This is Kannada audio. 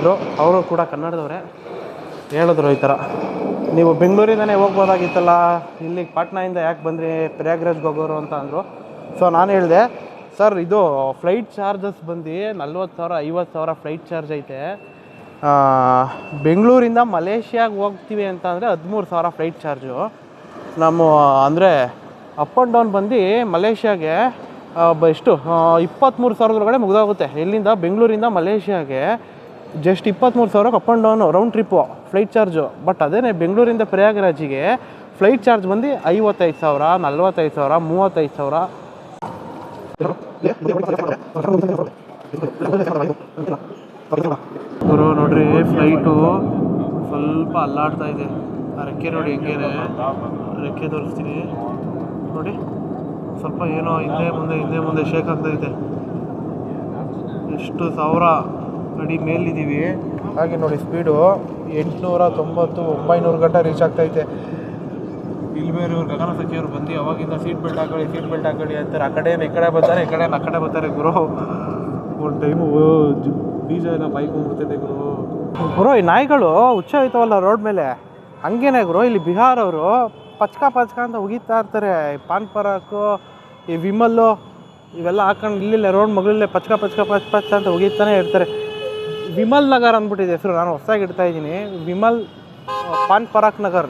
ಇದ್ದರು, ಅವರು ಕೂಡ ಕನ್ನಡದವರೇ. ಹೇಳಿದ್ರು ಈ ಥರ, ನೀವು ಬೆಂಗಳೂರಿಂದನೇ ಹೋಗ್ಬೋದಾಗಿತ್ತಲ್ಲ, ಇಲ್ಲಿಗೆ ಪಾಟ್ನಾಯಿಂದ ಯಾಕೆ ಬಂದ್ರಿ, ಪ್ರಯಾಗ್ರಾಜ್ಗೆ ಹೋಗೋರು ಅಂತ ಅಂದರು. ಸೊ ನಾನು ಹೇಳಿದೆ, ಸರ್ ಇದು ಫ್ಲೈಟ್ ಚಾರ್ಜಸ್ ಬಂದು 40,000 50,000 ಫ್ಲೈಟ್ ಚಾರ್ಜ್ ಐತೆ. ಬೆಂಗಳೂರಿಂದ ಮಲೇಷ್ಯಾಗೆ ಹೋಗ್ತೀವಿ ಅಂತ ಅಂದರೆ 13,000 ಫ್ಲೈಟ್ ಚಾರ್ಜು. ನಮ್ಮ ಅಂದರೆ ಅಪ್ ಆ್ಯಂಡ್ ಡೌನ್ ಬಂದು ಮಲೇಷ್ಯಾಗೆ ಎಷ್ಟು 23,000 ಒಳಗಡೆ ಮುಗಿದೋಗುತ್ತೆ. ಎಲ್ಲಿಂದ ಬೆಂಗಳೂರಿಂದ ಮಲೇಷ್ಯಾಗೆ just 23,000 up and down round trip flight charge. But ಅದೇ ಬೆಂಗಳೂರಿಂದ ಪ್ರಯಾಗ್ರಾಜಿಗೆ ಫ್ಲೈಟ್ ಚಾರ್ಜ್ ಬಂದು 55,000 45,000 35,000. ಗುರು ನೋಡ್ರಿ, ಫ್ಲೈಟು ಸ್ವಲ್ಪ ಅಲ್ಲಾಡ್ತಾ ಇದೆ. ಆ ರೆಕ್ಕೆ ನೋಡಿ ಹೆಂಗೇನೆ, ರೆಕ್ಕೆ ತೋರಿಸ್ತೀನಿ ನೋಡಿ, ಸ್ವಲ್ಪ ಏನೋ ಹಿಂದೆ ಮುಂದೆ ಶೇಕ್ ಆಗ್ತೈತೆ. ಎಷ್ಟು 1000 ಅಡಿ ಮೇಲಿದ್ದೀವಿ. ಹಾಗೆ ನೋಡಿ ಸ್ಪೀಡು 890 900 ಗಂಟೆ ರೀಚ್ ಆಗ್ತೈತೆ. ಇಲ್ಲಿ ಬೇರೆ ಇವ್ರು ಗಗನ ಸಚಿವರು ಬಂದು ಅವಾಗಿಂದ ಸೀಟ್ ಬೆಲ್ಟ್ ಹಾಕೊಳ್ಳಿ ಅಂತಾರೆ. ಆ ಕಡೆಯಿಂದ ಈ ಕಡೆ ಬರ್ತಾರೆ, ಈ ಕಡೆಯಿಂದ ಆ ಕಡೆ ಬರ್ತಾರೆ. ಗುರು ಒಂದು ಟೈಮು ಬೀಜ ಎಲ್ಲ ಬೈಕೊಂಡ್ಬಿಡ್ತೈತೆ ಗುರು. ಈ ನಾಯಿಗಳು ಹುಚ್ಚ ಹೋಯ್ತವಲ್ಲ ರೋಡ್ ಮೇಲೆ, ಹಂಗೇನೆ ಗುರು. ಇಲ್ಲಿ ಬಿಹಾರ್ ಅವರು ಪಚ್ಕ ಅಂತ ಉಗಿತಾ ಇರ್ತಾರೆ. ಪಾನ್ ಪರಾಕು, ಈ ವಿಮಲ್ಲು ಇವೆಲ್ಲ ಹಾಕೊಂಡು ಇಲ್ಲಿಲ್ಲ ರೋಡ್ ಮಗಳಲ್ಲೇ ಪಚ್ಕ ಅಂತ ಉಗಿತಾನೆ ಇರ್ತಾರೆ. ವಿಮಲ್ ನಗರ್ ಅಂದ್ಬಿಟ್ಟಿದೆ ಹೆಸರು, ನಾನು ಹೊಸದಾಗಿ ಇಡ್ತಾ ಇದ್ದೀನಿ. ವಿಮಲ್ ಪಾನ್ ಪರಾಕ್ ನಗರ್.